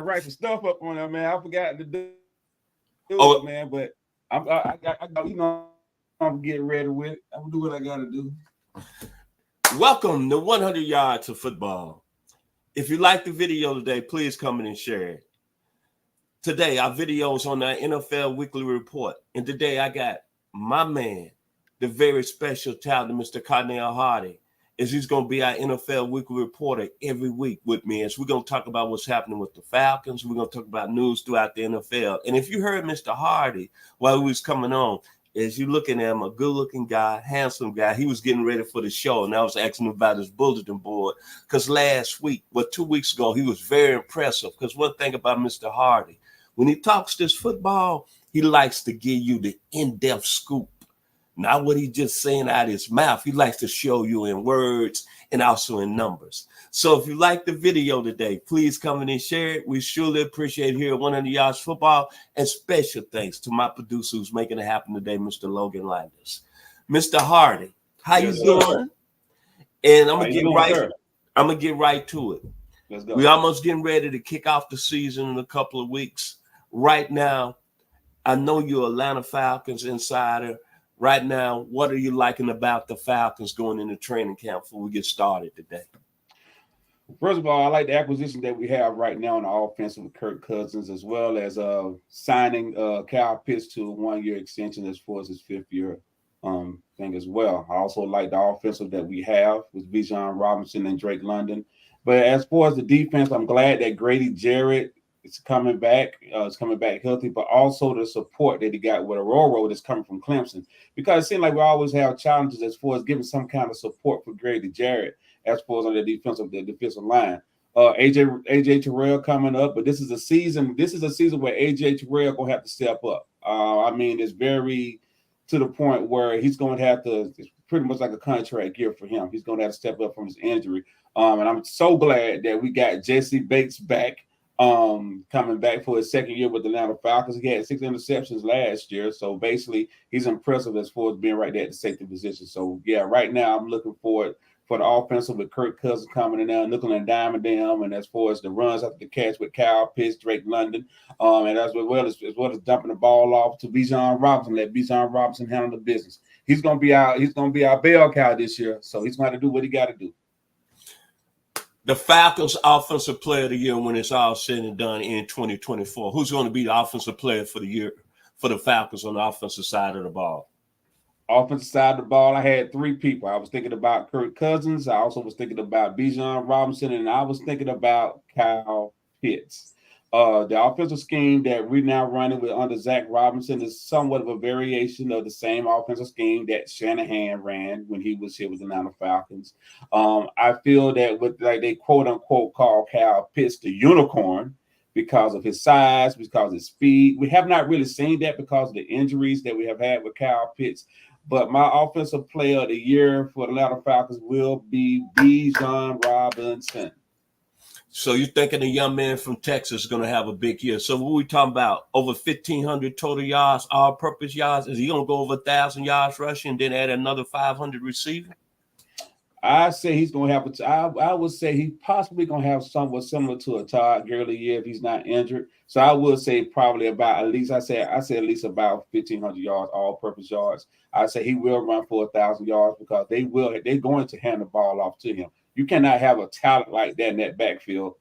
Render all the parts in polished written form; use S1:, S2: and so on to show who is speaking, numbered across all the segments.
S1: write some stuff up on there, man. I forgot to do it,
S2: Oh,
S1: man. But I'm getting ready with it. I'm gonna do what I gotta do.
S2: welcome to 100 Yards of Football. If you like the video today, please comment and share it. Today, our video is on our NFL Weekly Report. And today I got my man, the very special talented Mr. Cornel Hardy, as he's going to be our NFL Weekly Reporter every week with me. As we're going to talk about what's happening with the Falcons. We're going to talk about news throughout the NFL. And if you heard Mr. Hardy while he was coming on, as you're looking at him, a good-looking guy, handsome guy, he was getting ready for the show, and I was asking him about his bulletin board because last week, 2 weeks ago, he was very impressive because one thing about Mr. Hardy, when he talks this football, he likes to give you the in-depth scoop. Not what he's just saying out of his mouth. He likes to show you in words and also in numbers. So if you like the video today, please come in and share it. We surely appreciate here at 100 Yards Football. And special thanks to my producer who's making it happen today, Mr. Logan Landers. Mr. Hardy, how you doing? And I'm gonna get right to it.
S1: Let's go.
S2: We almost getting ready to kick off the season in a couple of weeks. Right now, I know you're Atlanta Falcons insider. Right now, what are you liking about the Falcons going into training camp before we get started today?
S1: First of all, I like the acquisition that we have right now on the offensive with Kirk Cousins, as well as signing Kyle Pitts to a 1-year extension as far as his 5th-year thing as well. I also like the offensive that we have with Bijan Robinson and Drake London. But as far as the defense, I'm glad that Grady Jarrett is coming back. It's coming back healthy, but also the support that he got with Aurora that's coming from Clemson. Because it seems like we always have challenges as far as giving some kind of support for Grady Jarrett as far as on the defensive line. AJ Terrell coming up, but this is a season where AJ Terrell gonna have to step up. I mean, it's very to the point where he's going to have to. It's pretty much like a contract year for him. He's going to have to step up from his injury. And I'm so glad that we got Jesse Bates back, coming back for his 2nd year with the Atlanta Falcons. He had 6 interceptions last year, so basically he's impressive as far as being right there at the safety position. So yeah, right now I'm looking forward for the offensive with Kirk Cousins coming in there, nickel and diming them, and as far as the runs after the catch with Kyle Pitts, Drake London, and as well as dumping the ball off to Bijan Robinson. Let Bijan Robinson handle the business. He's gonna be our bell cow this year, so he's going to do what he got to do.
S2: The Falcons Offensive Player of the Year when it's all said and done in 2024. Who's going to be the offensive player for the year for the Falcons on the offensive side of the ball?
S1: Offensive side of the ball, I had 3 people. I was thinking about Kirk Cousins. I also was thinking about Bijan Robinson, and I was thinking about Kyle Pitts. The offensive scheme that we're now running with under Zach Robinson is somewhat of a variation of the same offensive scheme that Shanahan ran when he was here with the Atlanta Falcons. I feel that with like they quote unquote call Kyle Pitts the unicorn because of his size, because of his speed. We have not really seen that because of the injuries that we have had with Kyle Pitts. But my offensive player of the year for the Atlanta Falcons will be Bijan Robinson.
S2: So you're thinking a young man from Texas is going to have a big year. So what we talking about? Over 1,500 total yards, all-purpose yards? Is he going to go over 1,000 yards rushing, then add another 500 receiving?
S1: I say he's going to have I would say he's possibly going to have somewhat similar to a Todd Gurley year if he's not injured. So I would say probably about at least I say at least about 1,500 yards, all-purpose yards. I say he will run for 1,000 yards because they're going to hand the ball off to him. You cannot have a talent like that in the backfield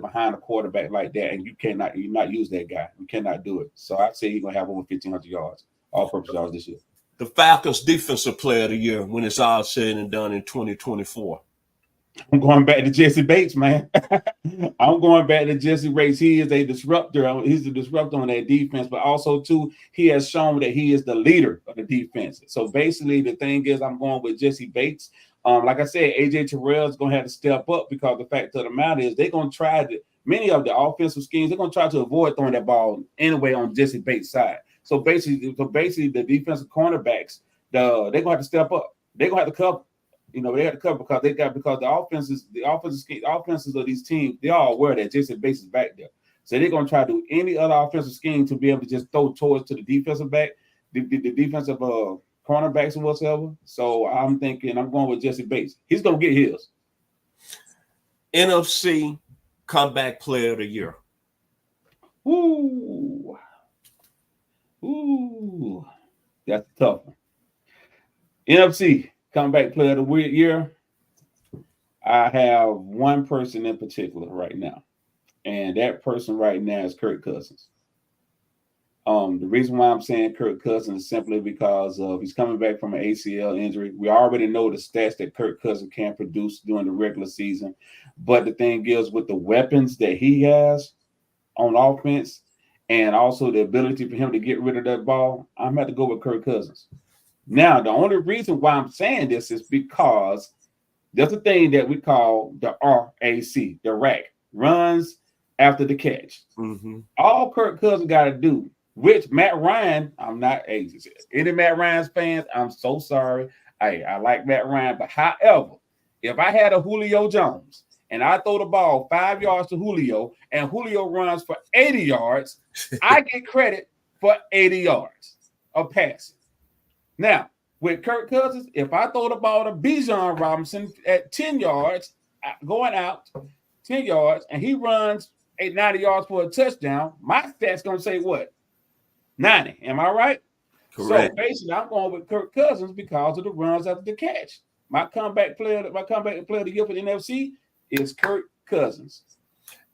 S1: behind a quarterback like that, and you not use that guy. You cannot do it. So I'd say he's going to have over 1,500 yards, all-purpose yards this year.
S2: The Falcons Defensive Player of the Year when it's all said and done in 2024.
S1: I'm going back to Jesse Bates, man. I'm going back to Jesse Bates. He is a disruptor. He's a disruptor on that defense, but also, too, he has shown that he is the leader of the defense. So basically, the thing is I'm going with Jesse Bates. Like I said, AJ Terrell is going to have to step up because the fact of the matter is they're going to try to – many of the offensive schemes, they're going to try to avoid throwing that ball anyway on Jesse Bates' side. So basically, the defensive cornerbacks, they're going to have to step up. They're going to have to cover. They have to cover because the offenses of these teams, they're all aware that Jesse Bates is back there. So they're going to try to do any other offensive scheme to be able to just throw towards to the defensive back, the defensive cornerbacks or whatever. So I'm going with Jesse Bates. He's going to get his.
S2: NFC Comeback Player of the Year.
S1: Ooh, ooh, that's a tough one. NFC comeback player of the year. I have one person in particular right now, and that person right now is Kirk Cousins. The reason why I'm saying Kirk Cousins is simply because of he's coming back from an ACL injury. We already know the stats that Kirk Cousins can produce during the regular season, but the thing is, with the weapons that he has on offense, and also the ability for him to get rid of that ball, I'm going to go with Kirk Cousins. Now, the only reason why I'm saying this is because there's a thing that we call the RAC, the rack, runs after the catch.
S2: Mm-hmm.
S1: All Kirk Cousins got to do, which Matt Ryan, I'm not any Matt Ryan's fans, I'm so sorry. I like Matt Ryan, but however, if I had a Julio Jones and I throw the ball 5 yards to Julio and Julio runs for 80 yards, I get credit for 80 yards of passing. Now, with Kirk Cousins, if I throw the ball to Bijan Robinson at 10 yards, going out 10 yards, and he runs 90 yards for a touchdown, my stat's going to say what? 90. Am I right?
S2: Correct.
S1: So basically, I'm going with Kirk Cousins because of the runs after the catch. My comeback player of the year for the NFC is Kirk Cousins.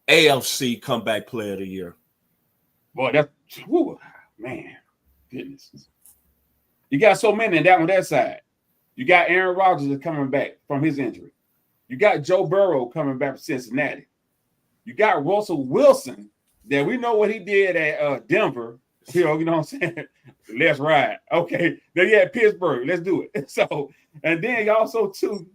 S2: AFC comeback player of the year.
S1: Boy, that's man, goodness. You got so many on that side. You got Aaron Rodgers is coming back from his injury. You got Joe Burrow coming back from Cincinnati. You got Russell Wilson that we know what he did at Denver. You know what I'm saying? Let's ride. Okay. Then you had Pittsburgh. Let's do it. So, and then also too,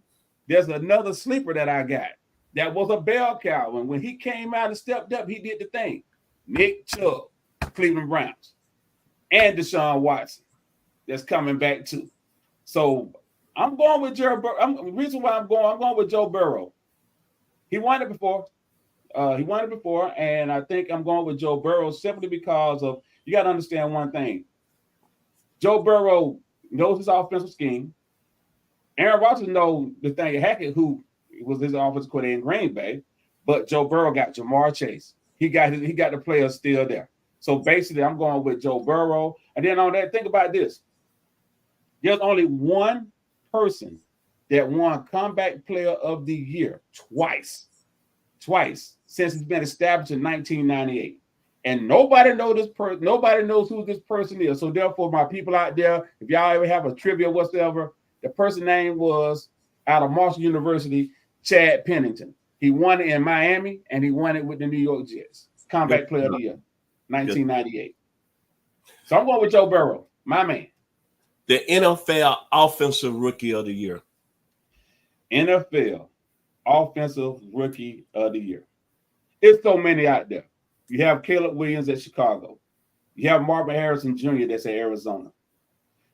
S1: there's another sleeper that I got. That was a bell cow. And when he came out and stepped up, he did the thing. Nick Chubb, Cleveland Browns, and Deshaun Watson. That's coming back too. So I'm going with Joe Burrow. The reason why I'm going with Joe Burrow. He won it before. And I think I'm going with Joe Burrow simply because of you got to understand one thing. Joe Burrow knows his offensive scheme. Aaron Rodgers knows the thing. Hackett, who was his offensive coordinator in Green Bay, but Joe Burrow got Jamar Chase. He got the players still there. So basically, I'm going with Joe Burrow. And then on that, think about this. There's only one person that won comeback player of the year twice since it's been established in 1998. And nobody knows this person. Nobody knows who this person is. So therefore, my people out there, if y'all ever have a trivia whatsoever, the person's name was out of Marshall University, Chad Pennington. He won it in Miami, and he won it with the New York Jets. Comeback player of the year, 1998. So I'm going with Joe Burrow, my man.
S2: The NFL Offensive Rookie of the Year.
S1: NFL Offensive Rookie of the Year. It's so many out there. You have Caleb Williams at Chicago. You have Marvin Harrison Jr. that's at Arizona.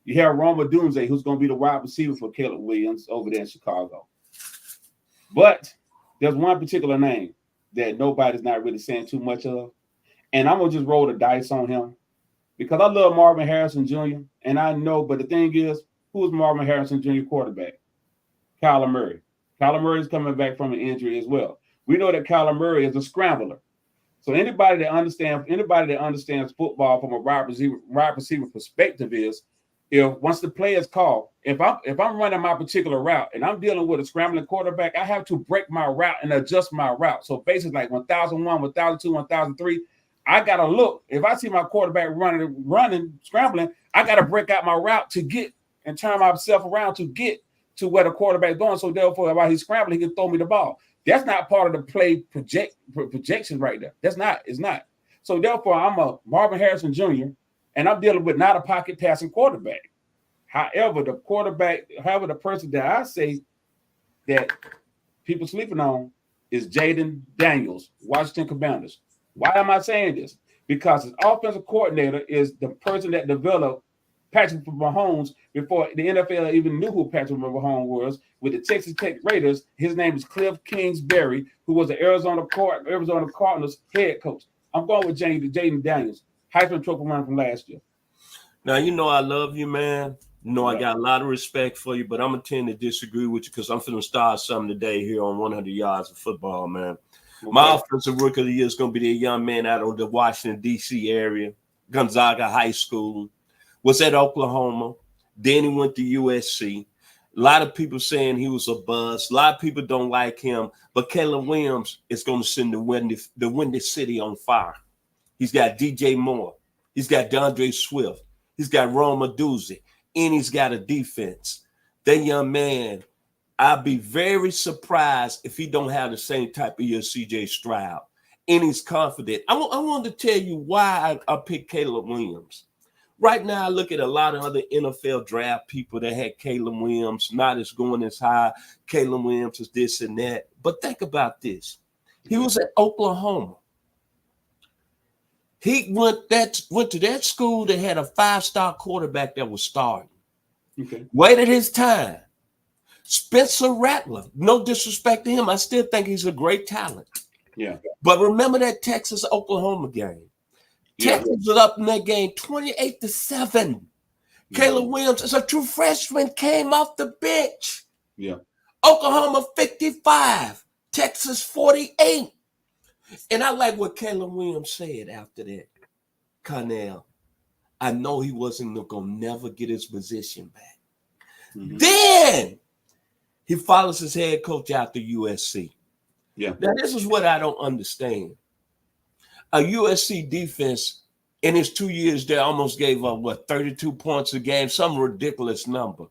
S1: You have Roma Dunze, who's going to be the wide receiver for Caleb Williams over there in Chicago. But there's one particular name that nobody's not really saying too much of. And I'm going to just roll the dice on him because I love Marvin Harrison Jr. And I know, but the thing is, who's Marvin Harrison Jr. quarterback? Kyler Murray. Kyler Murray is coming back from an injury as well. We know that Kyler Murray is a scrambler. So anybody that understands football from a wide receiver perspective is, if once the play is called, if I'm running my particular route and I'm dealing with a scrambling quarterback, I have to break my route and adjust my route. So basically, like 1001, 1002, 1003, I gotta look. If I see my quarterback running, scrambling, I gotta break out my route to get and turn myself around to get to where the quarterback's going. So therefore, while he's scrambling, he can throw me the ball. That's not part of the play projection right there. It's not. So therefore, I'm a Marvin Harrison Jr., and I'm dealing with not a pocket passing quarterback. However, the person that I say that people sleeping on is Jaden Daniels, Washington Commanders. Why am I saying this? Because his offensive coordinator is the person that developed Patrick Mahomes before the NFL even knew who Patrick Mahomes was. With the Texas Tech Raiders, his name is Cliff Kingsbury, who was the Arizona Cardinals head coach. I'm going with Jaden Daniels, Heisman Trophy winner from last year.
S2: Now, you know I love you, man. You know I got a lot of respect for you, but I'm going to tend to disagree with you because I'm going to start something today here on 100 Yards of Football, man. My
S1: Okay.
S2: offensive rookie of the year is going to be the young man out of the Washington, D.C. area, Gonzaga High School, was at Oklahoma. Then he went to USC. A lot of people saying he was a buzz. A lot of people don't like him. But Caleb Williams is going to send the Windy City on fire. He's got DJ Moore. He's got DeAndre Swift. He's got Roma Duzzi. And he's got a defense. That young man, I'd be very surprised if he don't have the same type of year as CJ Stroud. And he's confident. I want to tell you why I picked Caleb Williams. Right now, I look at a lot of other NFL draft people that had Caleb Williams, not as going as high. Caleb Williams is this and that. But think about this. He was at Oklahoma. He went to that school that had a 5-star quarterback that was starting.
S1: Okay.
S2: Waited his time. Spencer Rattler, no disrespect to him. I still think he's a great talent.
S1: Yeah.
S2: But remember that Texas-Oklahoma game.
S1: Yeah.
S2: Texas was up in that game 28-7.
S1: Yeah.
S2: Caleb Williams, as a true freshman, came off the bench.
S1: Yeah.
S2: Oklahoma 55, Texas 48. And I like what Caleb Williams said after that. Cornel, I know he wasn't going to never get his position back. Mm-hmm. Then he follows his head coach out to USC.
S1: Yeah.
S2: Now, this is what I don't understand. A USC defense in his 2 years there almost gave up, 32 points a game, some ridiculous number.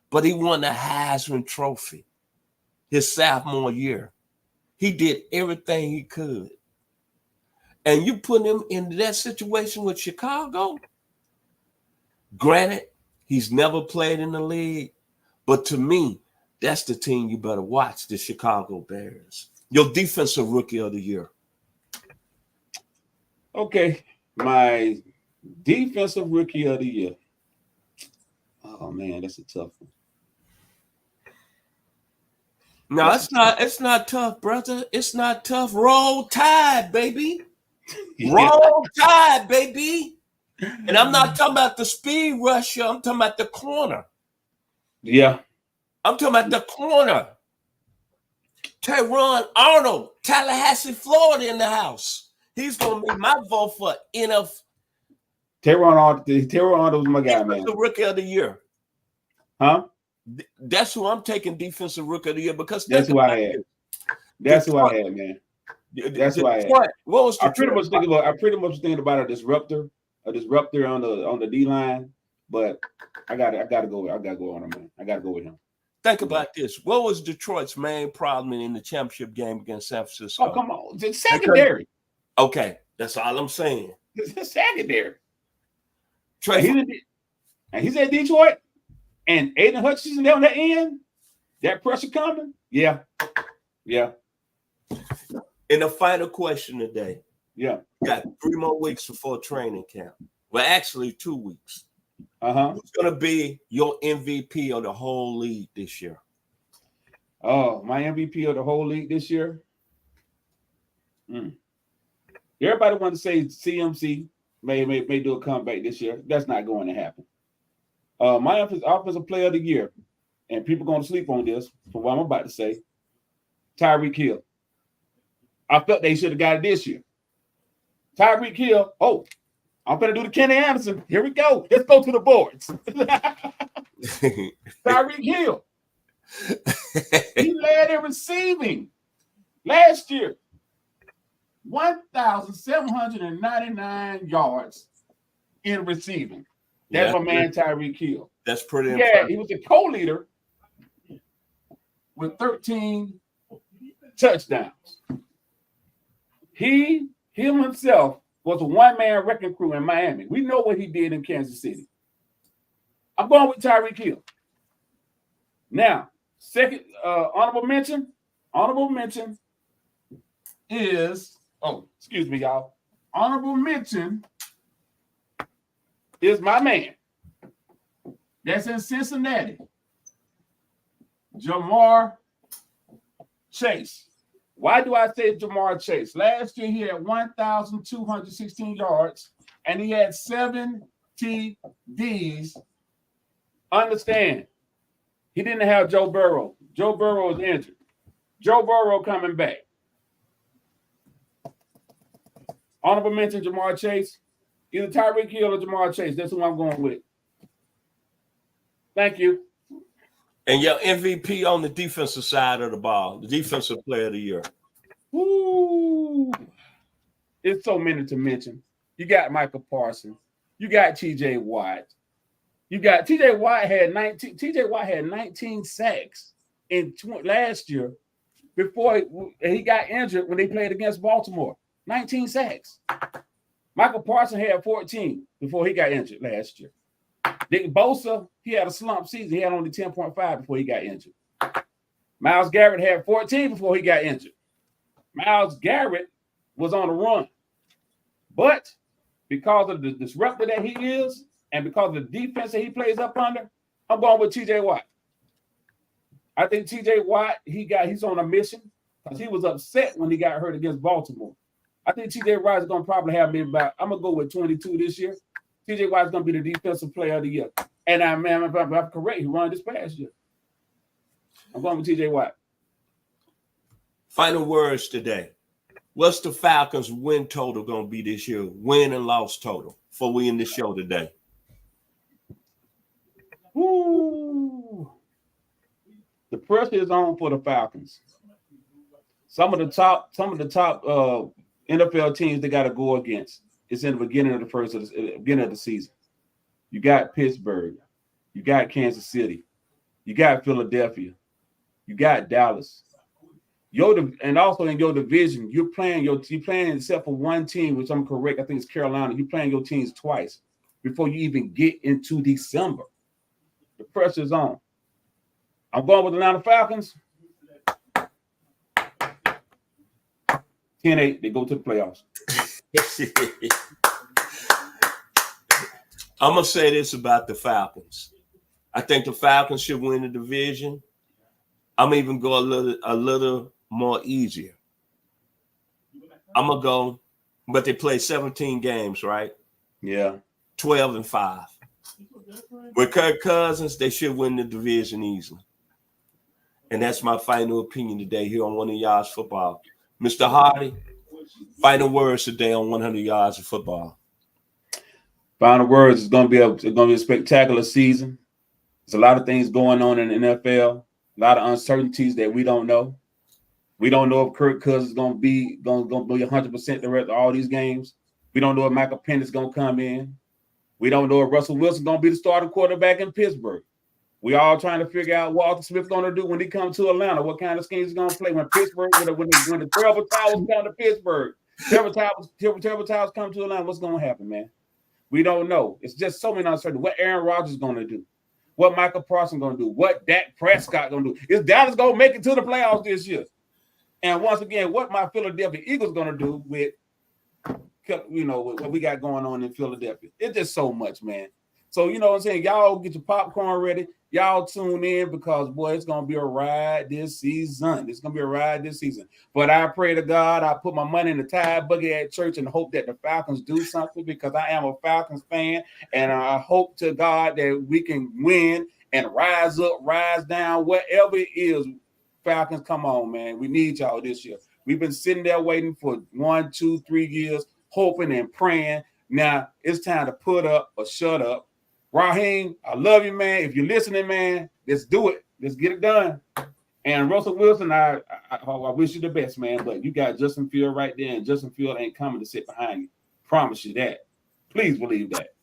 S2: But he won the Heisman Trophy his sophomore year. He did everything he could. And you put him in that situation with Chicago, granted, he's never played in the league, but to me, that's the team you better watch, the Chicago Bears. Your defensive rookie of the year.
S1: Okay, my defensive rookie of the year. Oh man, that's a tough one.
S2: No, it's not tough, brother. It's not tough. Roll Tide, baby. Roll Tide, baby. And I'm not talking about the speed rusher. I'm talking about the corner.
S1: Yeah.
S2: I'm talking about the corner. Teron Arnold, Tallahassee, Florida in the house. He's going to be my vote for NF.
S1: Teron Arnold was my guy, man.
S2: The rookie of the year.
S1: Huh?
S2: That's who I'm taking defensive rookie of the year because
S1: that's who I had. That's who I had, man. That's who I had.
S2: What was
S1: I pretty much was thinking about a disruptor on the D line, but I gotta go on him, man. I gotta go with him.
S2: Think about this. What was Detroit's main problem in the championship game against San Francisco?
S1: Oh, come on. It's secondary.
S2: Okay. That's all I'm saying.
S1: It's secondary.
S2: And
S1: he's at Detroit, and Aiden Hutchinson down the end, that pressure coming. Yeah. Yeah.
S2: And the final question today.
S1: Yeah.
S2: Got 3 more weeks before training camp. Well, actually 2 weeks.
S1: Who's
S2: going to be your MVP of the whole league this year?
S1: Oh, my MVP of the whole league this year? Everybody wants to say CMC may do a comeback this year. That's not going to happen. My offensive player of the year, and people going to sleep on this for what I'm about to say, Tyreek Hill. I felt they should have got it this year. Tyreek Hill, I'm going to do the Kenny Anderson. Here we go. Let's go to the boards. Tyreek Hill. He led in receiving last year. 1,799 yards in receiving. That's my man Tyreek Hill.
S2: That's pretty impressive.
S1: He was a co-leader with 13 touchdowns. Him himself was a one-man wrecking crew in Miami. We know what he did in Kansas City. I'm going with Tyreek Hill. Now, second honorable mention is, excuse me, y'all. Honorable mention is my man. That's in Cincinnati. Jamar Chase. Why do I say Jamar Chase? Last year he had 1,216 yards and he had 7 TDs. Understand, he didn't have Joe Burrow. Joe Burrow was injured. Joe Burrow coming back. Honorable mention, Jamar Chase. Either Tyreek Hill or Jamar Chase. That's who I'm going with. Thank you.
S2: And your MVP on the defensive side of the ball, the defensive player of the year.
S1: Woo! It's so many to mention. You got Michael Parsons. You got T.J. Watt. You got T.J. Watt had 19. T.J. Watt had 19 sacks last year before he got injured when they played against Baltimore. 19 sacks. Michael Parsons had 14 before he got injured last year. Nick Bosa, he had a slump season. He had only 10.5 before he got injured. Myles Garrett had 14 before he got injured. Myles Garrett was on the run. But because of the disruptor that he is and because of the defense that he plays up under, I'm going with T.J. Watt. I think T.J. Watt, he's on a mission because he was upset when he got hurt against Baltimore. I think T.J. Watt is going to probably have maybe I'm going to go with 22 this year. T.J. Watt is going to be the defensive player of the year. And if I'm correct, he won this past year. I'm going with T.J. Watt.
S2: Final words today. What's the Falcons' win total going to be this year? Win and loss total before we end the show today.
S1: Woo! The pressure is on for the Falcons. Some of the top NFL teams they got to go against. It's in the beginning of the season. You got Pittsburgh, you got Kansas City, you got Philadelphia, you got Dallas. And also in your division, you're playing except for one team, which I'm correct. I think it's Carolina. You're playing your teams twice before you even get into December. The pressure's on. I'm going with the Atlanta Falcons. 10-8, they go to the playoffs.
S2: I'm going to say this about the Falcons. I think the Falcons should win the division. I'm even go a little more easier. I'm going to go, but they play 17 games, right?
S1: Yeah.
S2: 12-5. With Kirk Cousins, they should win the division easily. And that's my final opinion today here on 100 Yards Football. Mr. Hardy, final words today on 100 Yards of Football.
S1: Final words, it's going to be a spectacular season. There's a lot of things going on in the NFL, a lot of uncertainties that we don't know. We don't know if Kirk Cousins is going to be 100% the rest of all these games. We don't know if Michael Penix is going to come in. We don't know if Russell Wilson is going to be the starting quarterback in Pittsburgh. We all trying to figure out what Arthur Smith going to do when he comes to Atlanta, what kind of schemes he's going to play when Pittsburgh, when the Terrible Towers come to Pittsburgh, Terrible Towers come to Atlanta, what's going to happen, man? We don't know. It's just so many uncertainties. What Aaron Rodgers is going to do, what Michael Parsons going to do, what Dak Prescott going to do. Is Dallas going to make it to the playoffs this year? And once again, what my Philadelphia Eagles going to do with what we got going on in Philadelphia. It's just so much, man. So, you know what I'm saying? Y'all get your popcorn ready. Y'all tune in because, boy, it's going to be a ride this season. It's going to be a ride this season. But I pray to God, I put my money in the tide bucket at church and hope that the Falcons do something because I am a Falcons fan. And I hope to God that we can win and rise up, rise down, whatever it is. Falcons, come on, man. We need y'all this year. We've been sitting there waiting for 1, 2, 3 years, hoping and praying. Now it's time to put up or shut up. Raheem, I love you, man. If you're listening, man, let's do it. Let's get it done. And Russell Wilson, I wish you the best, man. But you got Justin Field right there, and Justin Field ain't coming to sit behind you. Promise you that. Please believe that.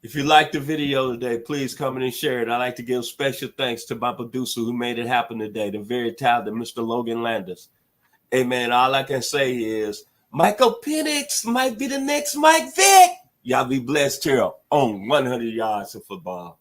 S2: If you liked the video today, please comment and share it. I'd like to give special thanks to my producer who made it happen today, the very talented Mr. Logan Landis. Hey, man, all I can say is Michael Penix might be the next Mike Vick. Y'all be blessed here on 100 Yards of Football.